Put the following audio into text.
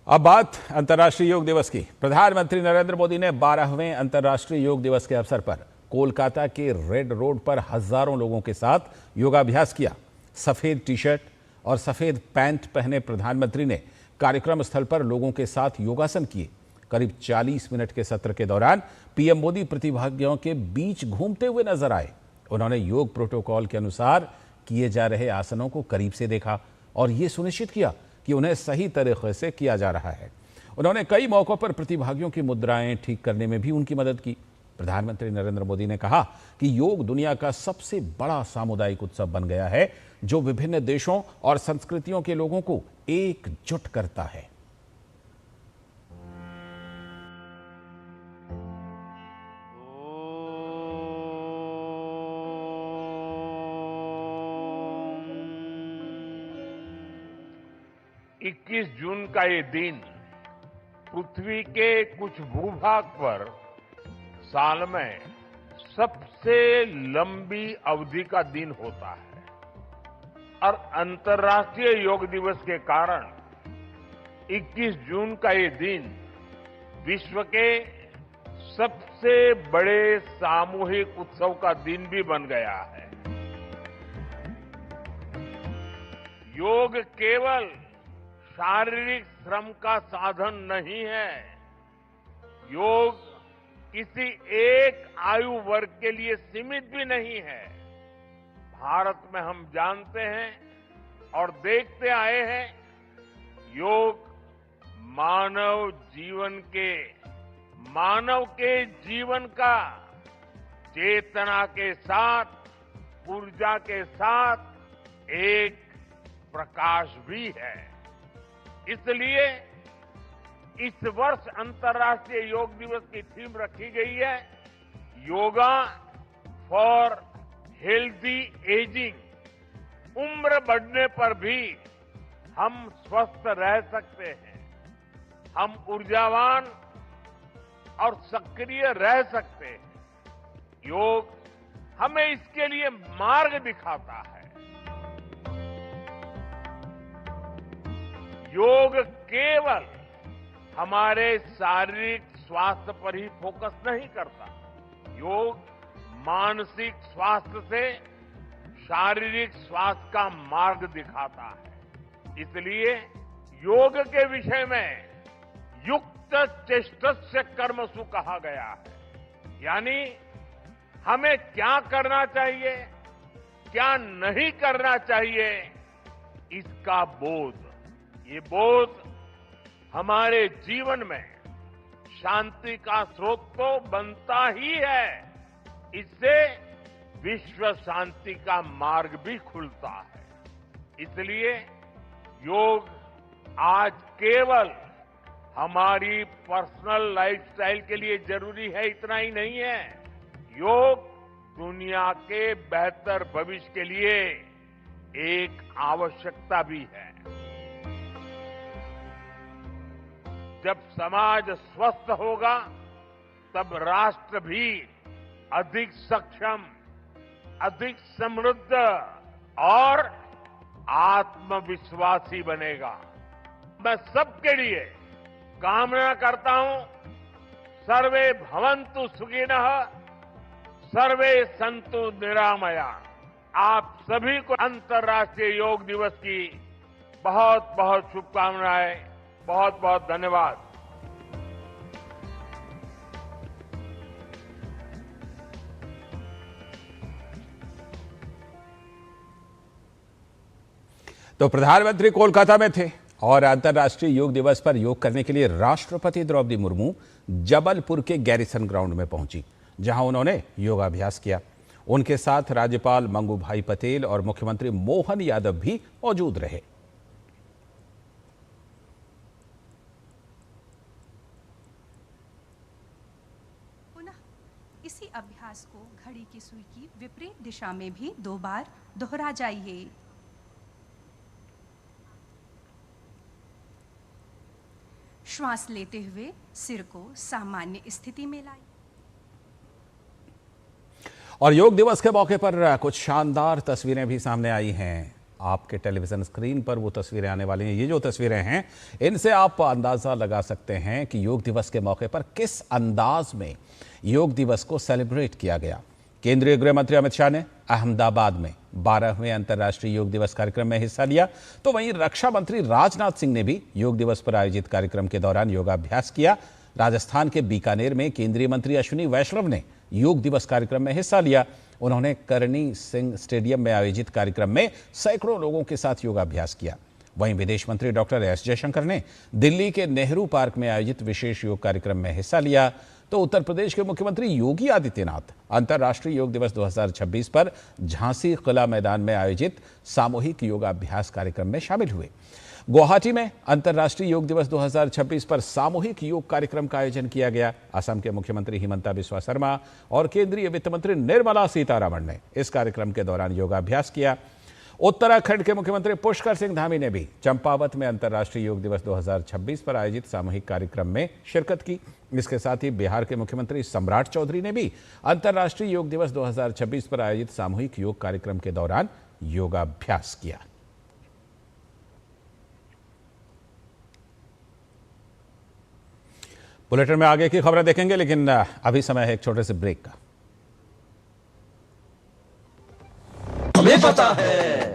अब बात अंतर्राष्ट्रीय योग दिवस की। प्रधानमंत्री नरेंद्र मोदी ने 12वें अंतर्राष्ट्रीय योग दिवस के अवसर पर कोलकाता के रेड रोड पर हजारों लोगों के साथ योगाभ्यास किया। सफेद टी शर्ट और सफेद पैंट पहने प्रधानमंत्री ने कार्यक्रम स्थल पर लोगों के साथ योगासन किए। करीब 40 मिनट के सत्र के दौरान पीएम मोदी प्रतिभागियों के बीच घूमते हुए नजर आए। उन्होंने योग प्रोटोकॉल के अनुसार किए जा रहे आसनों को करीब से देखा और ये सुनिश्चित किया कि उन्हें सही तरीके से किया जा रहा है। उन्होंने कई मौकों पर प्रतिभागियों की मुद्राएं ठीक करने में भी उनकी मदद की। प्रधानमंत्री नरेंद्र मोदी ने कहा कि योग दुनिया का सबसे बड़ा सामुदायिक उत्सव बन गया है, जो विभिन्न देशों और संस्कृतियों के लोगों को एकजुट करता है। इक्कीस जून का ये दिन पृथ्वी के कुछ भूभाग पर साल में सबसे लंबी अवधि का दिन होता है और अंतर्राष्ट्रीय योग दिवस के कारण 21 जून का ये दिन विश्व के सबसे बड़े सामूहिक उत्सव का दिन भी बन गया है। योग केवल शारीरिक श्रम का साधन नहीं है। योग किसी एक आयु वर्ग के लिए सीमित भी नहीं है। भारत में हम जानते हैं और देखते आए हैं, योग मानव के जीवन का चेतना के साथ, ऊर्जा के साथ एक प्रकाश भी है। इसलिए इस वर्ष अंतर्राष्ट्रीय योग दिवस की थीम रखी गई है, योगा फॉर हेल्दी एजिंग। उम्र बढ़ने पर भी हम स्वस्थ रह सकते हैं, हम ऊर्जावान और सक्रिय रह सकते हैं। योग हमें इसके लिए मार्ग दिखाता है। योग केवल हमारे शारीरिक स्वास्थ्य पर ही फोकस नहीं करता। योग मानसिक स्वास्थ्य से शारीरिक स्वास्थ्य का मार्ग दिखाता है। इसलिए योग के विषय में युक्त चेष्टस्य कर्मसु कहा गया है। यानी हमें क्या करना चाहिए, क्या नहीं करना चाहिए, इसका बोध। ये बोध हमारे जीवन में शांति का स्रोत तो बनता ही है, इससे विश्व शांति का मार्ग भी खुलता है। इसलिए योग आज केवल हमारी पर्सनल लाइफस्टाइल के लिए जरूरी है, इतना ही नहीं है। योग दुनिया के बेहतर भविष्य के लिए एक आवश्यकता भी है। जब समाज स्वस्थ होगा, तब राष्ट्र भी अधिक सक्षम, अधिक समृद्ध और आत्मविश्वासी बनेगा। मैं सबके लिए कामना करता हूं, सर्वे भवन्तु सुखिनः, सर्वे सन्तु निरामया। आप सभी को अंतर्राष्ट्रीय योग दिवस की बहुत बहुत शुभकामनाएं, बहुत बहुत धन्यवाद। तो प्रधानमंत्री कोलकाता में थे और अंतर्राष्ट्रीय योग दिवस पर योग करने के लिए राष्ट्रपति द्रौपदी मुर्मू जबलपुर के गैरिसन ग्राउंड में पहुंची, जहां उन्होंने योगाभ्यास किया। उनके साथ राज्यपाल मंगूभाई पटेल और मुख्यमंत्री मोहन यादव भी मौजूद रहे। इसी अभ्यास को घड़ी की सुई की विपरीत दिशा में भी 2 बार दोहरा जाइए। श्वास लेते हुए सिर को सामान्य स्थिति में लाइए। और योग दिवस के मौके पर कुछ शानदार तस्वीरें भी सामने आई हैं। आपके टेलीविजन स्क्रीन पर वो तस्वीरें आने वाली हैं। ये जो तस्वीरें हैं, इनसे आप अंदाज़ा लगा सकते हैं कि योग दिवस के मौके पर किस अंदाज में योग दिवस को सेलिब्रेट किया गया। केंद्रीय गृह मंत्री अमित शाह ने अहमदाबाद में 12वें अंतर्राष्ट्रीय योग दिवस कार्यक्रम में हिस्सा लिया, तो वहीं रक्षा मंत्री राजनाथ सिंह ने भी योग दिवस पर आयोजित कार्यक्रम के दौरान योगाभ्यास किया। राजस्थान के बीकानेर में केंद्रीय मंत्री अश्विनी वैष्णव ने योग दिवस कार्यक्रम में हिस्सा लिया। उन्होंने करणी सिंह स्टेडियम में आयोजित कार्यक्रम में सैकड़ों लोगों के साथ योगाभ्यास किया। वहीं विदेश मंत्री डॉक्टर एस जयशंकर ने दिल्ली के नेहरू पार्क में आयोजित विशेष योग कार्यक्रम में हिस्सा लिया। तो उत्तर प्रदेश के मुख्यमंत्री योगी आदित्यनाथ अंतर्राष्ट्रीय योग दिवस 2026 पर झांसी किला मैदान में आयोजित सामूहिक योगाभ्यास कार्यक्रम में शामिल हुए। गुवाहाटी में अंतर्राष्ट्रीय योग दिवस 2026 पर सामूहिक योग कार्यक्रम का आयोजन किया गया। असम के मुख्यमंत्री हिमंता बिस्वा शर्मा और केंद्रीय वित्त मंत्री निर्मला सीतारमण ने इस कार्यक्रम के दौरान योगाभ्यास किया। उत्तराखंड के मुख्यमंत्री पुष्कर सिंह धामी ने भी चंपावत में अंतर्राष्ट्रीय योग दिवस 2026 पर आयोजित सामूहिक कार्यक्रम में शिरकत की। इसके साथ ही बिहार के मुख्यमंत्री सम्राट चौधरी ने भी अंतर्राष्ट्रीय योग दिवस 2026 पर आयोजित सामूहिक योग कार्यक्रम के दौरान योगाभ्यास किया। बुलेटिन में आगे की खबरें देखेंगे, लेकिन अभी समय है एक छोटे से ब्रेक का। हमें पता है।